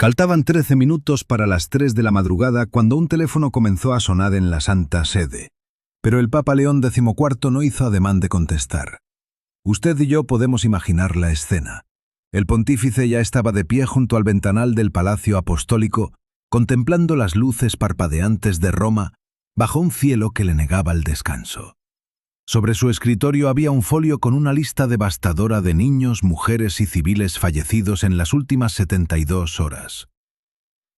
Faltaban 13 minutos para las 3 de la madrugada cuando un teléfono comenzó a sonar en la Santa Sede, pero el Papa León XIV no hizo ademán de contestar. Usted y yo podemos imaginar la escena. El pontífice ya estaba de pie junto al ventanal del Palacio Apostólico, contemplando las luces parpadeantes de Roma bajo un cielo que le negaba el descanso. Sobre su escritorio había un folio con una lista devastadora de niños, mujeres y civiles fallecidos en las últimas 72 horas.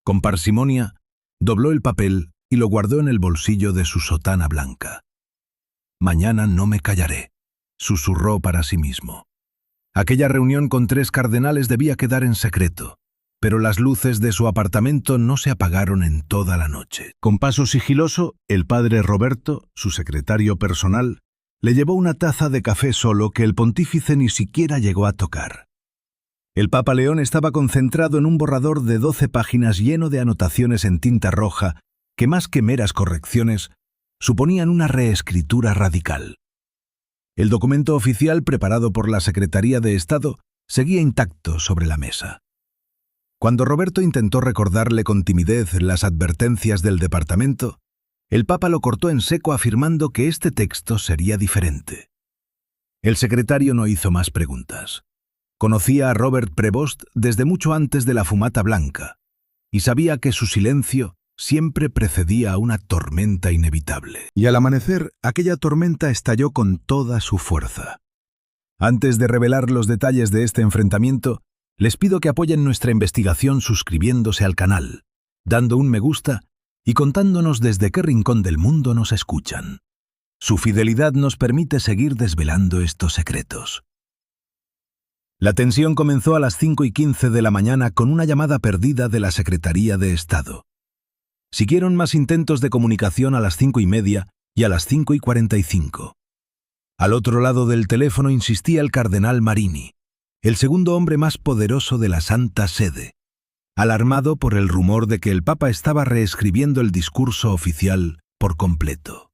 Con parsimonia, dobló el papel y lo guardó en el bolsillo de su sotana blanca. «Mañana no me callaré», susurró para sí mismo. Aquella reunión con 3 cardenales debía quedar en secreto, pero las luces de su apartamento no se apagaron en toda la noche. Con paso sigiloso, el padre Roberto, su secretario personal, le llevó una taza de café solo que el pontífice ni siquiera llegó a tocar. El Papa León estaba concentrado en un borrador de 12 páginas lleno de anotaciones en tinta roja que, más que meras correcciones, suponían una reescritura radical. El documento oficial preparado por la Secretaría de Estado seguía intacto sobre la mesa. Cuando Roberto intentó recordarle con timidez las advertencias del departamento, el Papa lo cortó en seco afirmando que este texto sería diferente. El secretario no hizo más preguntas. Conocía a Robert Prevost desde mucho antes de la fumata blanca y sabía que su silencio siempre precedía a una tormenta inevitable. Y al amanecer, aquella tormenta estalló con toda su fuerza. Antes de revelar los detalles de este enfrentamiento, les pido que apoyen nuestra investigación suscribiéndose al canal, dando un me gusta y contándonos desde qué rincón del mundo nos escuchan. Su fidelidad nos permite seguir desvelando estos secretos. La tensión comenzó a las 5:15 de la mañana con una llamada perdida de la Secretaría de Estado. Siguieron más intentos de comunicación a las 5:30 y a las 5:45. Al otro lado del teléfono insistía el cardenal Marini, el segundo hombre más poderoso de la Santa Sede, alarmado por el rumor de que el Papa estaba reescribiendo el discurso oficial por completo.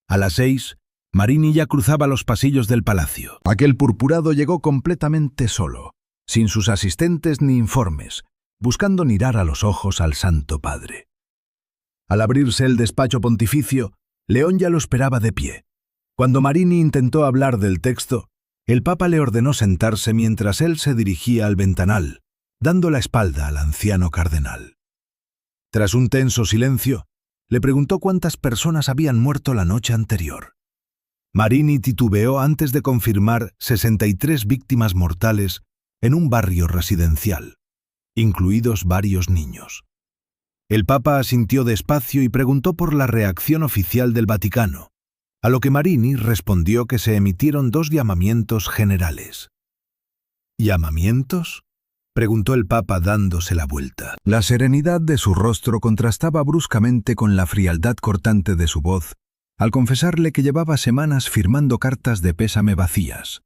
A las 6, Marini ya cruzaba los pasillos del palacio. Aquel purpurado llegó completamente solo, sin sus asistentes ni informes, buscando mirar a los ojos al Santo Padre. Al abrirse el despacho pontificio, León ya lo esperaba de pie. Cuando Marini intentó hablar del texto, el Papa le ordenó sentarse mientras él se dirigía al ventanal, dando la espalda al anciano cardenal. Tras un tenso silencio, le preguntó cuántas personas habían muerto la noche anterior. Marini titubeó antes de confirmar 63 víctimas mortales en un barrio residencial, incluidos varios niños. El Papa asintió despacio y preguntó por la reacción oficial del Vaticano, a lo que Marini respondió que se emitieron 2 llamamientos generales. ¿Llamamientos?, preguntó el Papa dándose la vuelta. La serenidad de su rostro contrastaba bruscamente con la frialdad cortante de su voz, al confesarle que llevaba semanas firmando cartas de pésame vacías,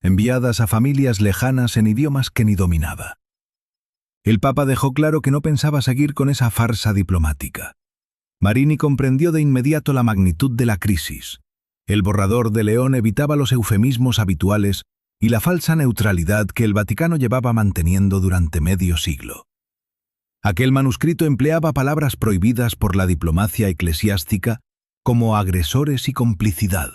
enviadas a familias lejanas en idiomas que ni dominaba. El Papa dejó claro que no pensaba seguir con esa farsa diplomática. Marini comprendió de inmediato la magnitud de la crisis. El borrador de León evitaba los eufemismos habituales y la falsa neutralidad que el Vaticano llevaba manteniendo durante medio siglo. Aquel manuscrito empleaba palabras prohibidas por la diplomacia eclesiástica como agresores y complicidad,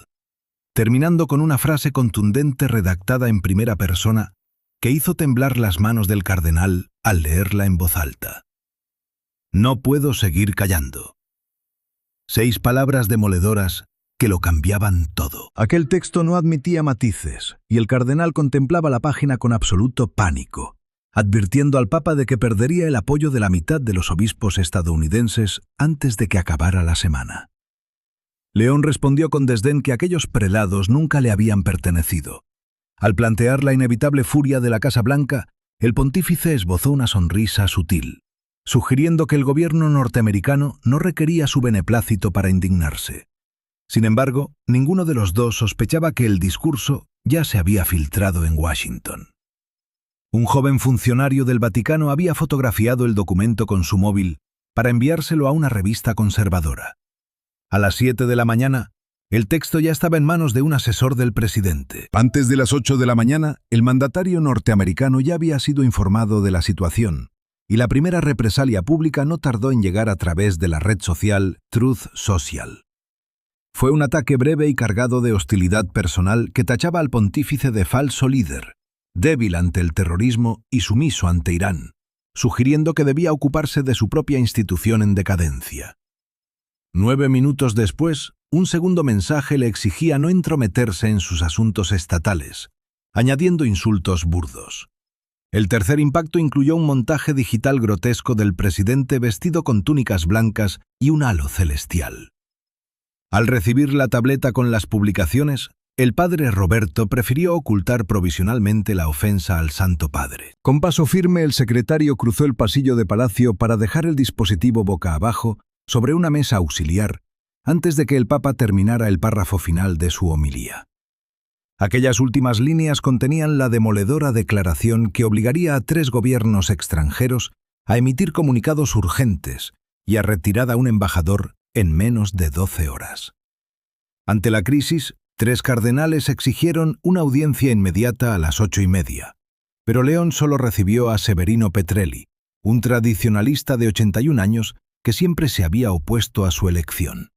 terminando con una frase contundente redactada en primera persona que hizo temblar las manos del cardenal al leerla en voz alta. «No puedo seguir callando». 6 palabras demoledoras que lo cambiaban todo. Aquel texto no admitía matices, y el cardenal contemplaba la página con absoluto pánico, advirtiendo al Papa de que perdería el apoyo de la mitad de los obispos estadounidenses antes de que acabara la semana. León respondió con desdén que aquellos prelados nunca le habían pertenecido. Al plantear la inevitable furia de la Casa Blanca, el pontífice esbozó una sonrisa sutil, sugiriendo que el gobierno norteamericano no requería su beneplácito para indignarse. Sin embargo, ninguno de los dos sospechaba que el discurso ya se había filtrado en Washington. Un joven funcionario del Vaticano había fotografiado el documento con su móvil para enviárselo a una revista conservadora. A las 7 de la mañana, el texto ya estaba en manos de un asesor del presidente. Antes de las 8 de la mañana, el mandatario norteamericano ya había sido informado de la situación y la primera represalia pública no tardó en llegar a través de la red social Truth Social. Fue un ataque breve y cargado de hostilidad personal que tachaba al pontífice de falso líder, débil ante el terrorismo y sumiso ante Irán, sugiriendo que debía ocuparse de su propia institución en decadencia. 9 minutos después, un segundo mensaje le exigía no entrometerse en sus asuntos estatales, añadiendo insultos burdos. El tercer impacto incluyó un montaje digital grotesco del presidente vestido con túnicas blancas y un halo celestial. Al recibir la tableta con las publicaciones, el padre Roberto prefirió ocultar provisionalmente la ofensa al Santo Padre. Con paso firme, el secretario cruzó el pasillo de palacio para dejar el dispositivo boca abajo sobre una mesa auxiliar antes de que el Papa terminara el párrafo final de su homilía. Aquellas últimas líneas contenían la demoledora declaración que obligaría a 3 gobiernos extranjeros a emitir comunicados urgentes y a retirar a un embajador en menos de 12 horas. Ante la crisis, 3 cardenales exigieron una audiencia inmediata a las 8:30, pero León solo recibió a Severino Petrelli, un tradicionalista de 81 años que siempre se había opuesto a su elección.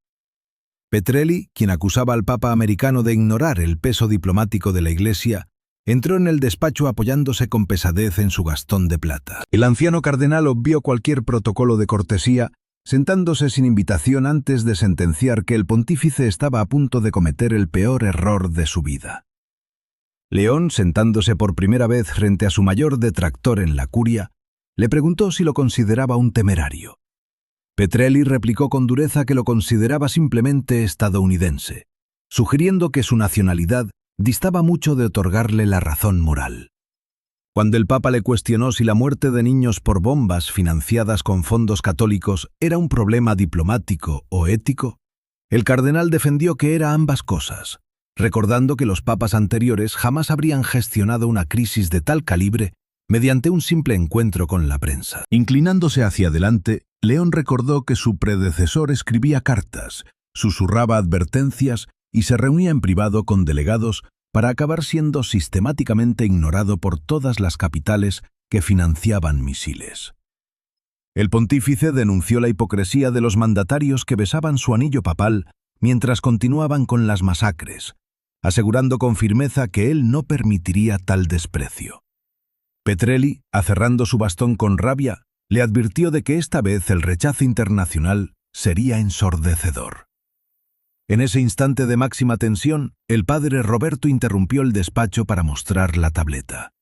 Petrelli, quien acusaba al Papa americano de ignorar el peso diplomático de la Iglesia, entró en el despacho apoyándose con pesadez en su bastón de plata. El anciano cardenal obvió cualquier protocolo de cortesía, sentándose sin invitación antes de sentenciar que el pontífice estaba a punto de cometer el peor error de su vida. León, sentándose por primera vez frente a su mayor detractor en la curia, le preguntó si lo consideraba un temerario. Petrelli replicó con dureza que lo consideraba simplemente estadounidense, sugiriendo que su nacionalidad distaba mucho de otorgarle la razón moral. Cuando el Papa le cuestionó si la muerte de niños por bombas financiadas con fondos católicos era un problema diplomático o ético, el cardenal defendió que era ambas cosas, recordando que los papas anteriores jamás habrían gestionado una crisis de tal calibre mediante un simple encuentro con la prensa. Inclinándose hacia adelante, León recordó que su predecesor escribía cartas, susurraba advertencias y se reunía en privado con delegados para acabar siendo sistemáticamente ignorado por todas las capitales que financiaban misiles. El pontífice denunció la hipocresía de los mandatarios que besaban su anillo papal mientras continuaban con las masacres, asegurando con firmeza que él no permitiría tal desprecio. Petrelli, aferrando su bastón con rabia, le advirtió de que esta vez el rechazo internacional sería ensordecedor. En ese instante de máxima tensión, el padre Roberto interrumpió el despacho para mostrar la tableta.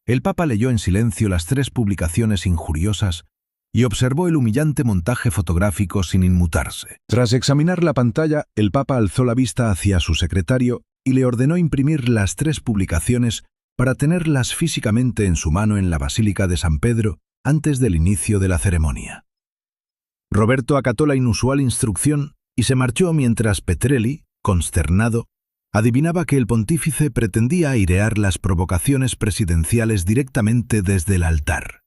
El Papa leyó en silencio las 3 publicaciones injuriosas y observó el humillante montaje fotográfico sin inmutarse. Tras examinar la pantalla, el Papa alzó la vista hacia su secretario y le ordenó imprimir las 3 publicaciones para tenerlas físicamente en su mano en la Basílica de San Pedro antes del inicio de la ceremonia. Roberto acató la inusual instrucción y se marchó mientras Petrelli, consternado, adivinaba que el pontífice pretendía airear las provocaciones presidenciales directamente desde el altar.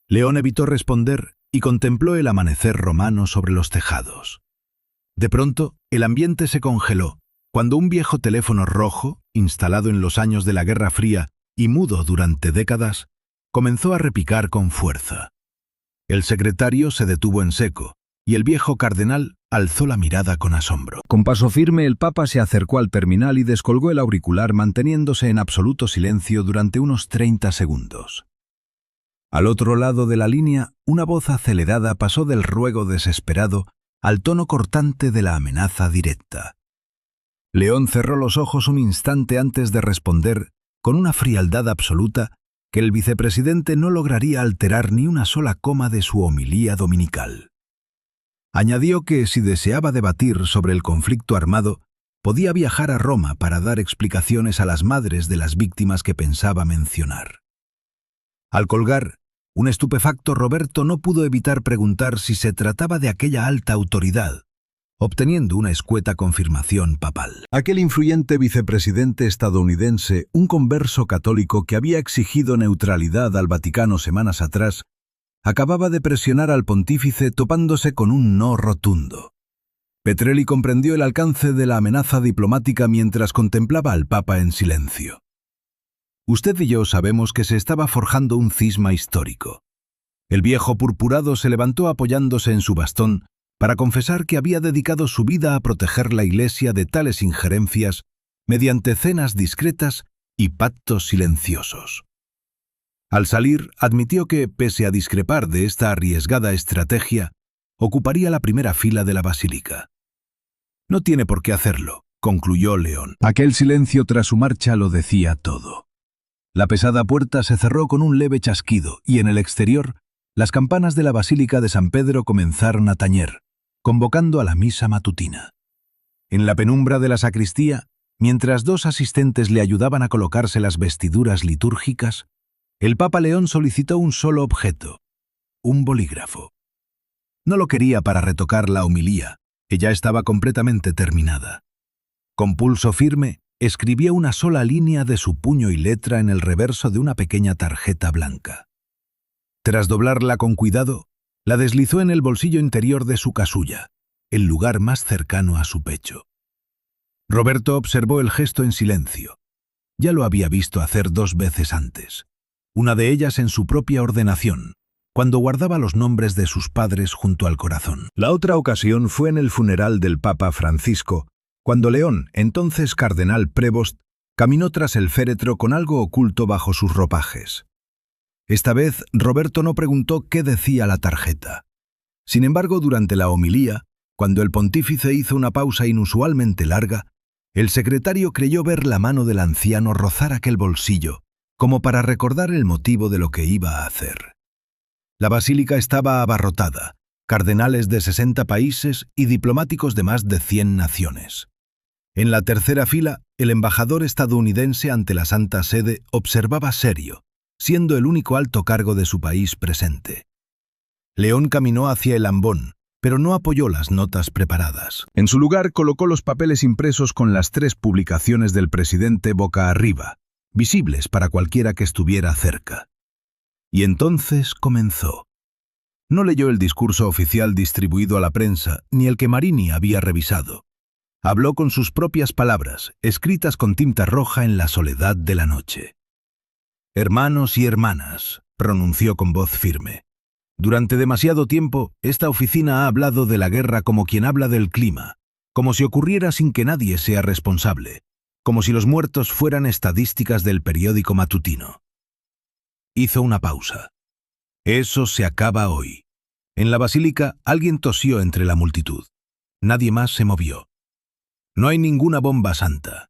León evitó responder y contempló el amanecer romano sobre los tejados. De pronto, el ambiente se congeló cuando un viejo teléfono rojo, instalado en los años de la Guerra Fría y mudo durante décadas, comenzó a repicar con fuerza. El secretario se detuvo en seco, y el viejo cardenal alzó la mirada con asombro. Con paso firme, el Papa se acercó al terminal y descolgó el auricular manteniéndose en absoluto silencio durante unos 30 segundos. Al otro lado de la línea, una voz acelerada pasó del ruego desesperado al tono cortante de la amenaza directa. León cerró los ojos un instante antes de responder, con una frialdad absoluta, que el vicepresidente no lograría alterar ni una sola coma de su homilía dominical. Añadió que si deseaba debatir sobre el conflicto armado, podía viajar a Roma para dar explicaciones a las madres de las víctimas que pensaba mencionar. Al colgar, un estupefacto Roberto no pudo evitar preguntar si se trataba de aquella alta autoridad, obteniendo una escueta confirmación papal. Aquel influyente vicepresidente estadounidense, un converso católico que había exigido neutralidad al Vaticano semanas atrás, acababa de presionar al pontífice topándose con un no rotundo. Petrelli comprendió el alcance de la amenaza diplomática mientras contemplaba al Papa en silencio. Usted y yo sabemos que se estaba forjando un cisma histórico. El viejo purpurado se levantó apoyándose en su bastón para confesar que había dedicado su vida a proteger la Iglesia de tales injerencias mediante cenas discretas y pactos silenciosos. Al salir, admitió que, pese a discrepar de esta arriesgada estrategia, ocuparía la primera fila de la basílica. «No tiene por qué hacerlo», concluyó León. Aquel silencio tras su marcha lo decía todo. La pesada puerta se cerró con un leve chasquido y en el exterior, las campanas de la Basílica de San Pedro comenzaron a tañer, convocando a la misa matutina. En la penumbra de la sacristía, mientras dos asistentes le ayudaban a colocarse las vestiduras litúrgicas, el Papa León solicitó un solo objeto, un bolígrafo. No lo quería para retocar la homilía, que ya estaba completamente terminada. Con pulso firme, escribió una sola línea de su puño y letra en el reverso de una pequeña tarjeta blanca. Tras doblarla con cuidado, la deslizó en el bolsillo interior de su casulla, el lugar más cercano a su pecho. Roberto observó el gesto en silencio. Ya lo había visto hacer 2 veces antes, una de ellas en su propia ordenación, cuando guardaba los nombres de sus padres junto al corazón. La otra ocasión fue en el funeral del Papa Francisco, cuando León, entonces cardenal prévost, caminó tras el féretro con algo oculto bajo sus ropajes. Esta vez, Roberto no preguntó qué decía la tarjeta. Sin embargo, durante la homilía, cuando el pontífice hizo una pausa inusualmente larga, el secretario creyó ver la mano del anciano rozar aquel bolsillo, como para recordar el motivo de lo que iba a hacer. La basílica estaba abarrotada, cardenales de 60 países y diplomáticos de más de 100 naciones. En la tercera fila, el embajador estadounidense ante la Santa Sede observaba serio, siendo el único alto cargo de su país presente. León caminó hacia el ambón, pero no apoyó las notas preparadas. En su lugar colocó los papeles impresos con las 3 publicaciones del presidente boca arriba, visibles para cualquiera que estuviera cerca. Y entonces comenzó. No leyó el discurso oficial distribuido a la prensa, ni el que Marini había revisado. Habló con sus propias palabras, escritas con tinta roja en la soledad de la noche. «Hermanos y hermanas», pronunció con voz firme. «Durante demasiado tiempo, esta oficina ha hablado de la guerra como quien habla del clima, como si ocurriera sin que nadie sea responsable, como si los muertos fueran estadísticas del periódico matutino». Hizo una pausa. «Eso se acaba hoy». En la basílica, alguien tosió entre la multitud. Nadie más se movió. «No hay ninguna bomba santa.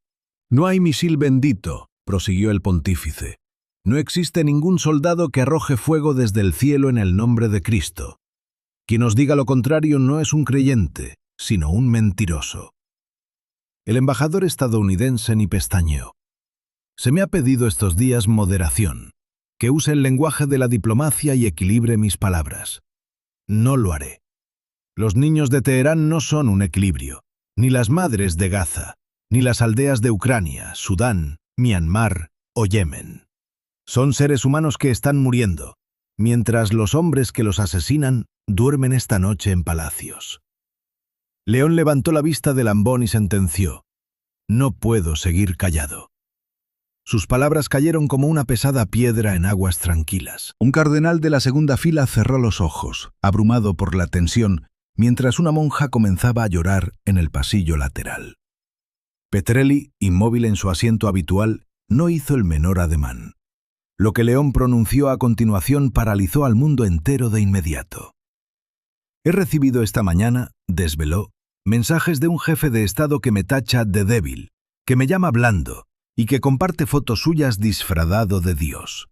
No hay misil bendito», prosiguió el pontífice. «No existe ningún soldado que arroje fuego desde el cielo en el nombre de Cristo. Quien os diga lo contrario no es un creyente, sino un mentiroso». El embajador estadounidense ni pestañeó. «Se me ha pedido estos días moderación, que use el lenguaje de la diplomacia y equilibre mis palabras. No lo haré. Los niños de Teherán no son un equilibrio, ni las madres de Gaza, ni las aldeas de Ucrania, Sudán, Myanmar o Yemen. Son seres humanos que están muriendo, mientras los hombres que los asesinan duermen esta noche en palacios». León levantó la vista del ambón y sentenció: «No puedo seguir callado». Sus palabras cayeron como una pesada piedra en aguas tranquilas. Un cardenal de la segunda fila cerró los ojos, abrumado por la tensión, mientras una monja comenzaba a llorar en el pasillo lateral. Petrelli, inmóvil en su asiento habitual, no hizo el menor ademán. Lo que León pronunció a continuación paralizó al mundo entero de inmediato. «He recibido esta mañana», desveló, «mensajes de un jefe de Estado que me tacha de débil, que me llama blando y que comparte fotos suyas disfrazado de Dios.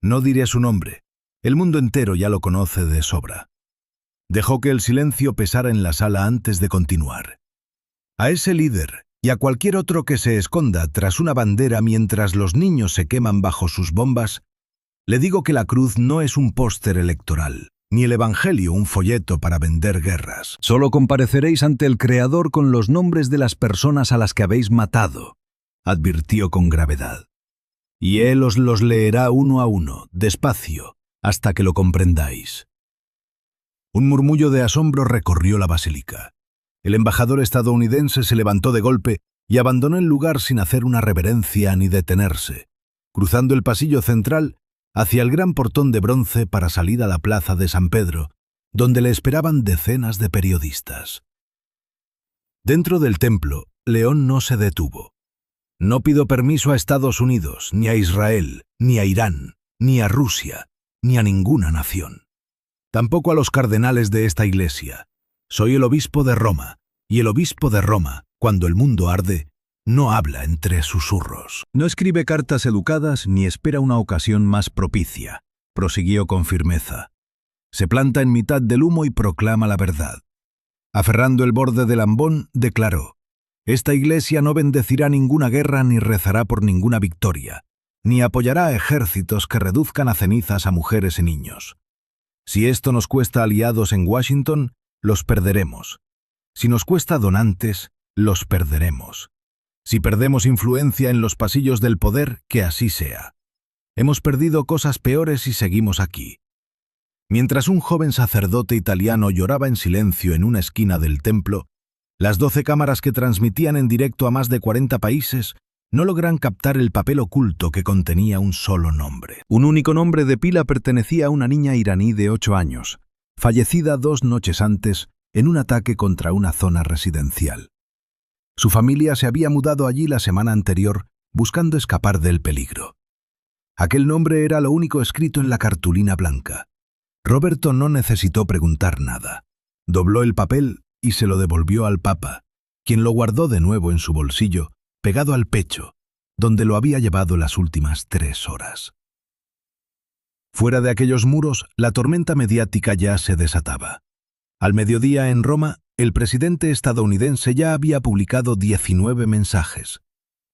No diré su nombre, el mundo entero ya lo conoce de sobra». Dejó que el silencio pesara en la sala antes de continuar. «A ese líder y a cualquier otro que se esconda tras una bandera mientras los niños se queman bajo sus bombas, le digo que la cruz no es un póster electoral, ni el evangelio un folleto para vender guerras. Solo compareceréis ante el Creador con los nombres de las personas a las que habéis matado», advirtió con gravedad. «Y Él os los leerá uno a uno, despacio, hasta que lo comprendáis». Un murmullo de asombro recorrió la basílica. El embajador estadounidense se levantó de golpe y abandonó el lugar sin hacer una reverencia ni detenerse. Cruzando el pasillo central, hacia el gran portón de bronce para salir a la plaza de San Pedro, donde le esperaban decenas de periodistas. Dentro del templo, León no se detuvo. No pido permiso a Estados Unidos, ni a Israel, ni a Irán, ni a Rusia, ni a ninguna nación. Tampoco a los cardenales de esta iglesia. Soy el obispo de Roma, y el obispo de Roma, cuando el mundo arde, no habla entre susurros. No escribe cartas educadas ni espera una ocasión más propicia, prosiguió con firmeza. Se planta en mitad del humo y proclama la verdad. Aferrando el borde del ambón, declaró: esta iglesia no bendecirá ninguna guerra ni rezará por ninguna victoria, ni apoyará a ejércitos que reduzcan a cenizas a mujeres y niños. Si esto nos cuesta aliados en Washington, los perderemos. Si nos cuesta donantes, los perderemos. Si perdemos influencia en los pasillos del poder, que así sea. Hemos perdido cosas peores y seguimos aquí. Mientras un joven sacerdote italiano lloraba en silencio en una esquina del templo, las 12 cámaras que transmitían en directo a más de 40 países no logran captar el papel oculto que contenía un solo nombre. Un único nombre de pila pertenecía a una niña iraní de 8 años, fallecida 2 noches antes en un ataque contra una zona residencial. Su familia se había mudado allí la semana anterior, buscando escapar del peligro. Aquel nombre era lo único escrito en la cartulina blanca. Roberto no necesitó preguntar nada. Dobló el papel y se lo devolvió al Papa, quien lo guardó de nuevo en su bolsillo, pegado al pecho, donde lo había llevado las últimas 3 horas. Fuera de aquellos muros, la tormenta mediática ya se desataba. Al mediodía en Roma, el presidente estadounidense ya había publicado 19 mensajes,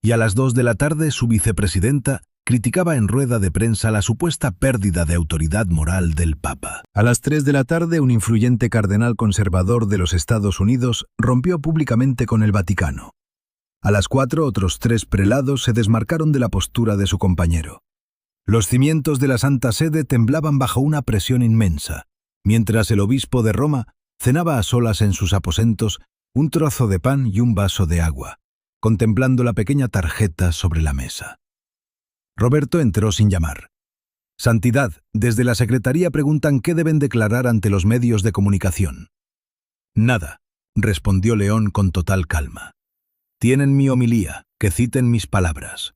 y a las 2 de la tarde su vicepresidenta criticaba en rueda de prensa la supuesta pérdida de autoridad moral del Papa. A las 3 de la tarde, un influyente cardenal conservador de los Estados Unidos rompió públicamente con el Vaticano. A las 4, otros 3 prelados se desmarcaron de la postura de su compañero. Los cimientos de la Santa Sede temblaban bajo una presión inmensa, mientras el obispo de Roma cenaba a solas en sus aposentos un trozo de pan y un vaso de agua, contemplando la pequeña tarjeta sobre la mesa. Roberto entró sin llamar. «Santidad, desde la secretaría preguntan qué deben declarar ante los medios de comunicación». «Nada», respondió León con total calma. «Tienen mi homilía, que citen mis palabras».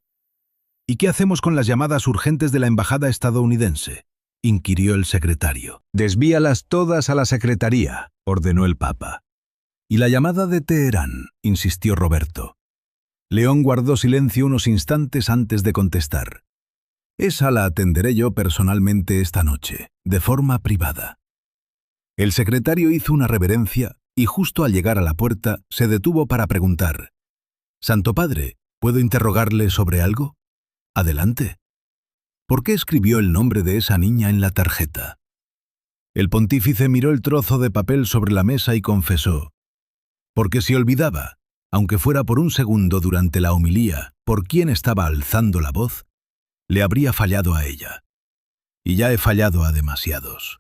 «¿Y qué hacemos con las llamadas urgentes de la embajada estadounidense?», inquirió el secretario. «Desvíalas todas a la secretaría», ordenó el Papa. «¿Y la llamada de Teherán?», insistió Roberto. León guardó silencio unos instantes antes de contestar. «Esa la atenderé yo personalmente esta noche, de forma privada». El secretario hizo una reverencia y justo al llegar a la puerta se detuvo para preguntar: «Santo Padre, ¿puedo interrogarle sobre algo?». «Adelante». «¿Por qué escribió el nombre de esa niña en la tarjeta?». El pontífice miró el trozo de papel sobre la mesa y confesó: «Porque se olvidaba, aunque fuera por un segundo durante la homilía, por quién estaba alzando la voz, le habría fallado a ella. Y ya he fallado a demasiados».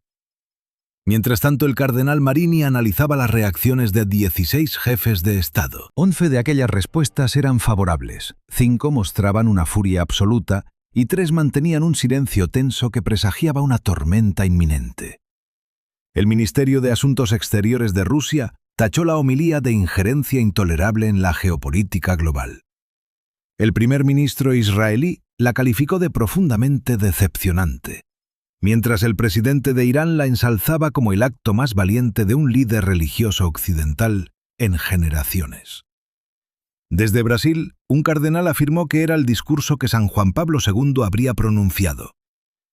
Mientras tanto, el cardenal Marini analizaba las reacciones de 16 jefes de Estado. 11 de aquellas respuestas eran favorables, 5 mostraban una furia absoluta y 3 mantenían un silencio tenso que presagiaba una tormenta inminente. El Ministerio de Asuntos Exteriores de Rusia tachó la homilía de injerencia intolerable en la geopolítica global. El primer ministro israelí la calificó de profundamente decepcionante, mientras el presidente de Irán la ensalzaba como el acto más valiente de un líder religioso occidental en generaciones. Desde Brasil, un cardenal afirmó que era el discurso que San Juan Pablo II habría pronunciado.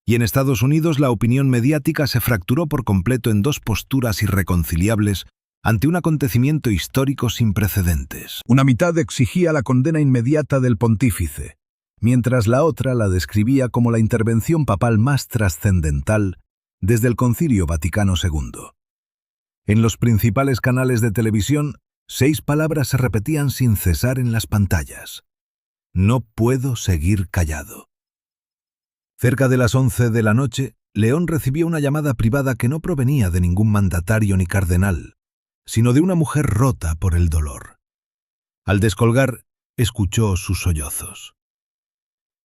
Y en Estados Unidos la opinión mediática se fracturó por completo en 2 posturas irreconciliables ante un acontecimiento histórico sin precedentes. Una mitad exigía la condena inmediata del pontífice, mientras la otra la describía como la intervención papal más trascendental desde el Concilio Vaticano II. En los principales canales de televisión, 6 palabras se repetían sin cesar en las pantallas: «No puedo seguir callado». Cerca de las 11 de la noche, León recibió una llamada privada que no provenía de ningún mandatario ni cardenal, sino de una mujer rota por el dolor. Al descolgar, escuchó sus sollozos.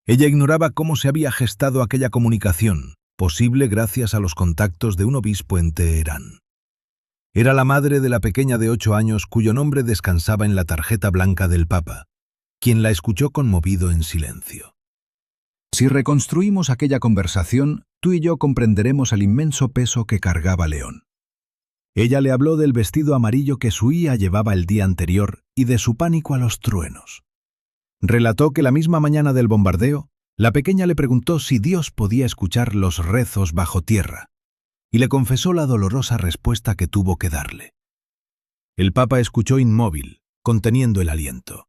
Ella ignoraba cómo se había gestado aquella comunicación, posible gracias a los contactos de un obispo en Teherán. Era la madre de la pequeña de 8 años cuyo nombre descansaba en la tarjeta blanca del Papa, quien la escuchó conmovido en silencio. Si reconstruimos aquella conversación, tú y yo comprenderemos el inmenso peso que cargaba León. Ella le habló del vestido amarillo que su hija llevaba el día anterior y de su pánico a los truenos. Relató que la misma mañana del bombardeo, la pequeña le preguntó si Dios podía escuchar los rezos bajo tierra, y le confesó la dolorosa respuesta que tuvo que darle. El Papa escuchó inmóvil, conteniendo el aliento.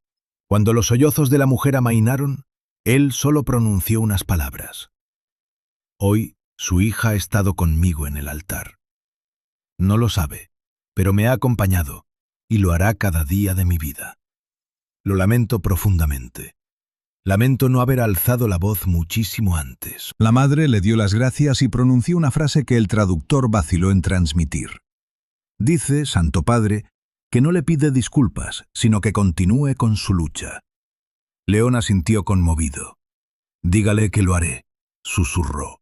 Cuando los sollozos de la mujer amainaron, él solo pronunció unas palabras. Hoy su hija ha estado conmigo en el altar. No lo sabe, pero me ha acompañado y lo hará cada día de mi vida. Lo lamento profundamente. Lamento no haber alzado la voz muchísimo antes. La madre le dio las gracias y pronunció una frase que el traductor vaciló en transmitir. Dice, Santo Padre, que no le pide disculpas, sino que continúe con su lucha. León asintió conmovido. Dígale que lo haré, susurró.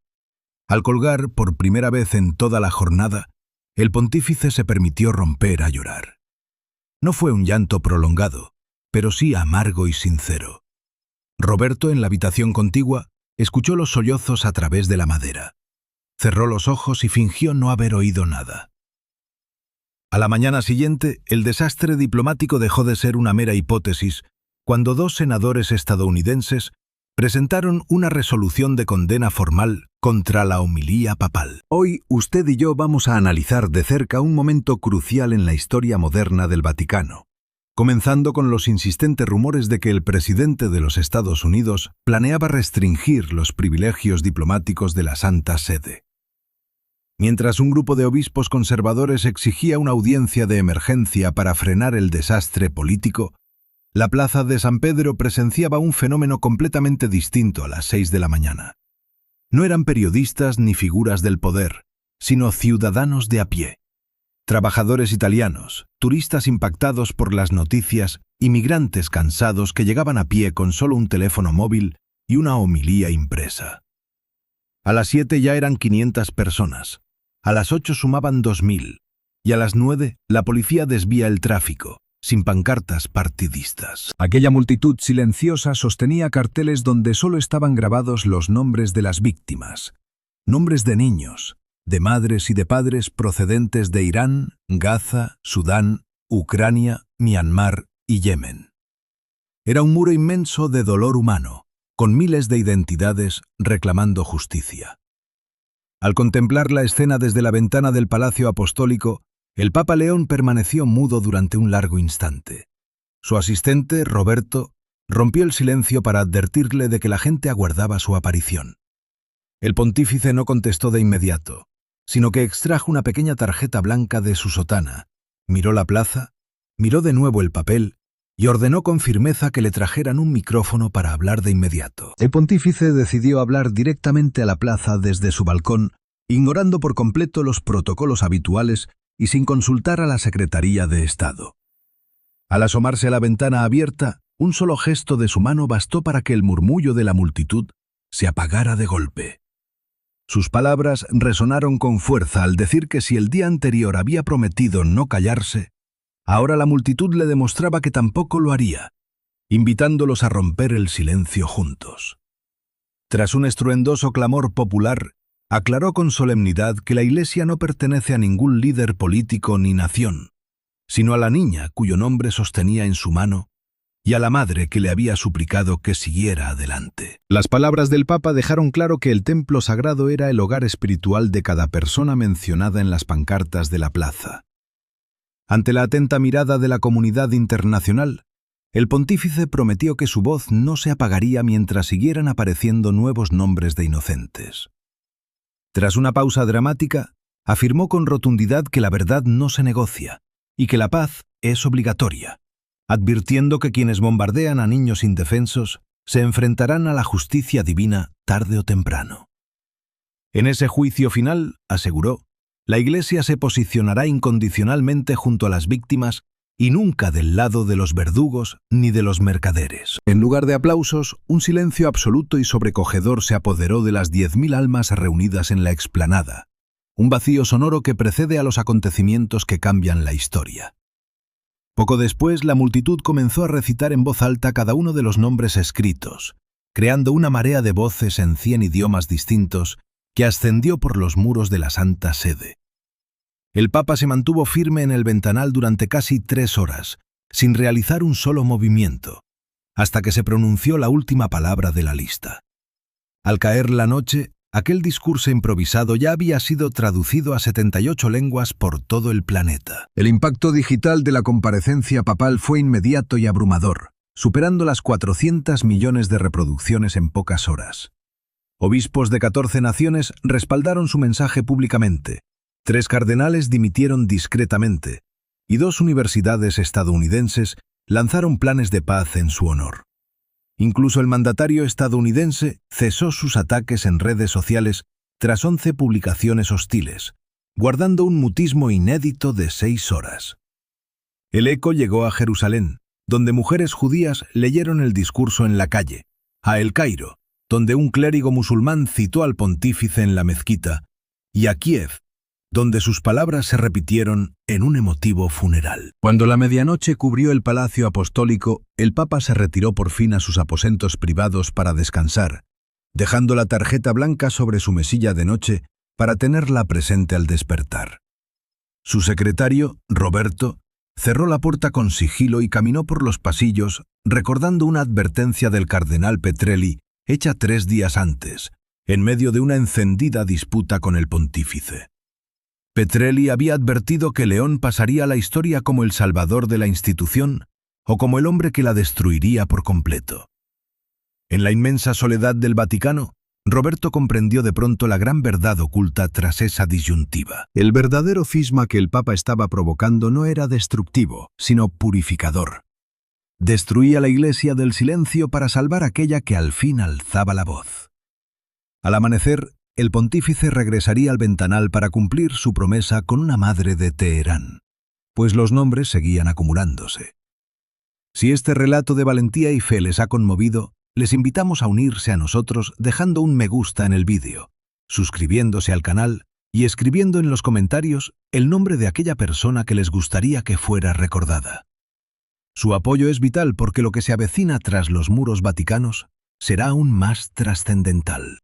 Al colgar, por primera vez en toda la jornada, el pontífice se permitió romper a llorar. No fue un llanto prolongado, pero sí amargo y sincero. Roberto, en la habitación contigua, escuchó los sollozos a través de la madera. Cerró los ojos y fingió no haber oído nada. A la mañana siguiente, el desastre diplomático dejó de ser una mera hipótesis cuando 2 senadores estadounidenses presentaron una resolución de condena formal contra la homilía papal. Hoy, usted y yo vamos a analizar de cerca un momento crucial en la historia moderna del Vaticano, comenzando con los insistentes rumores de que el presidente de los Estados Unidos planeaba restringir los privilegios diplomáticos de la Santa Sede. Mientras un grupo de obispos conservadores exigía una audiencia de emergencia para frenar el desastre político, la plaza de San Pedro presenciaba un fenómeno completamente distinto a las 6 de la mañana. No eran periodistas ni figuras del poder, sino ciudadanos de a pie. Trabajadores italianos, turistas impactados por las noticias, inmigrantes cansados que llegaban a pie con solo un teléfono móvil y una homilía impresa. A las 7 ya eran 500 personas, a las 8 sumaban 2000, y a las 9 la policía desvía el tráfico, sin pancartas partidistas. Aquella multitud silenciosa sostenía carteles donde solo estaban grabados los nombres de las víctimas, nombres de niños, de madres y de padres procedentes de Irán, Gaza, Sudán, Ucrania, Myanmar y Yemen. Era un muro inmenso de dolor humano, con miles de identidades reclamando justicia. Al contemplar la escena desde la ventana del Palacio Apostólico, el Papa León permaneció mudo durante un largo instante. Su asistente, Roberto, rompió el silencio para advertirle de que la gente aguardaba su aparición. El pontífice no contestó de inmediato, sino que extrajo una pequeña tarjeta blanca de su sotana, miró la plaza, miró de nuevo el papel y ordenó con firmeza que le trajeran un micrófono para hablar de inmediato. El pontífice decidió hablar directamente a la plaza desde su balcón, ignorando por completo los protocolos habituales y sin consultar a la Secretaría de Estado. Al asomarse a la ventana abierta, un solo gesto de su mano bastó para que el murmullo de la multitud se apagara de golpe. Sus palabras resonaron con fuerza al decir que si el día anterior había prometido no callarse, ahora la multitud le demostraba que tampoco lo haría, invitándolos a romper el silencio juntos. Tras un estruendoso clamor popular, aclaró con solemnidad que la Iglesia no pertenece a ningún líder político ni nación, sino a la niña cuyo nombre sostenía en su mano y a la madre que le había suplicado que siguiera adelante. Las palabras del Papa dejaron claro que el templo sagrado era el hogar espiritual de cada persona mencionada en las pancartas de la plaza. Ante la atenta mirada de la comunidad internacional, el pontífice prometió que su voz no se apagaría mientras siguieran apareciendo nuevos nombres de inocentes. Tras una pausa dramática, afirmó con rotundidad que la verdad no se negocia y que la paz es obligatoria, advirtiendo que quienes bombardean a niños indefensos se enfrentarán a la justicia divina tarde o temprano. En ese juicio final, aseguró, la Iglesia se posicionará incondicionalmente junto a las víctimas y nunca del lado de los verdugos ni de los mercaderes. En lugar de aplausos, un silencio absoluto y sobrecogedor se apoderó de las 10.000 almas reunidas en la explanada, un vacío sonoro que precede a los acontecimientos que cambian la historia. Poco después, la multitud comenzó a recitar en voz alta cada uno de los nombres escritos, creando una marea de voces en 100 idiomas distintos que ascendió por los muros de la Santa Sede. El Papa se mantuvo firme en el ventanal durante casi 3 horas, sin realizar un solo movimiento, hasta que se pronunció la última palabra de la lista. Al caer la noche, aquel discurso improvisado ya había sido traducido a 78 lenguas por todo el planeta. El impacto digital de la comparecencia papal fue inmediato y abrumador, superando las 400 millones de reproducciones en pocas horas. Obispos de 14 naciones respaldaron su mensaje públicamente, 3 cardenales dimitieron discretamente, y 2 universidades estadounidenses lanzaron planes de paz en su honor. Incluso el mandatario estadounidense cesó sus ataques en redes sociales tras 11 publicaciones hostiles, guardando un mutismo inédito de 6 horas. El eco llegó a Jerusalén, donde mujeres judías leyeron el discurso en la calle, a El Cairo, donde un clérigo musulmán citó al pontífice en la mezquita, y a Kiev, donde sus palabras se repitieron en un emotivo funeral. Cuando la medianoche cubrió el palacio apostólico, el Papa se retiró por fin a sus aposentos privados para descansar, dejando la tarjeta blanca sobre su mesilla de noche para tenerla presente al despertar. Su secretario, Roberto, cerró la puerta con sigilo y caminó por los pasillos, recordando una advertencia del cardenal Petrelli hecha 3 días antes, en medio de una encendida disputa con el pontífice. Petrelli había advertido que León pasaría a la historia como el salvador de la institución o como el hombre que la destruiría por completo. En la inmensa soledad del Vaticano, Roberto comprendió de pronto la gran verdad oculta tras esa disyuntiva. El verdadero cisma que el Papa estaba provocando no era destructivo, sino purificador. Destruía la Iglesia del silencio para salvar aquella que al fin alzaba la voz. Al amanecer, el pontífice regresaría al ventanal para cumplir su promesa con una madre de Teherán, pues los nombres seguían acumulándose. Si este relato de valentía y fe les ha conmovido, les invitamos a unirse a nosotros dejando un me gusta en el vídeo, suscribiéndose al canal y escribiendo en los comentarios el nombre de aquella persona que les gustaría que fuera recordada. Su apoyo es vital porque lo que se avecina tras los muros vaticanos será aún más trascendental.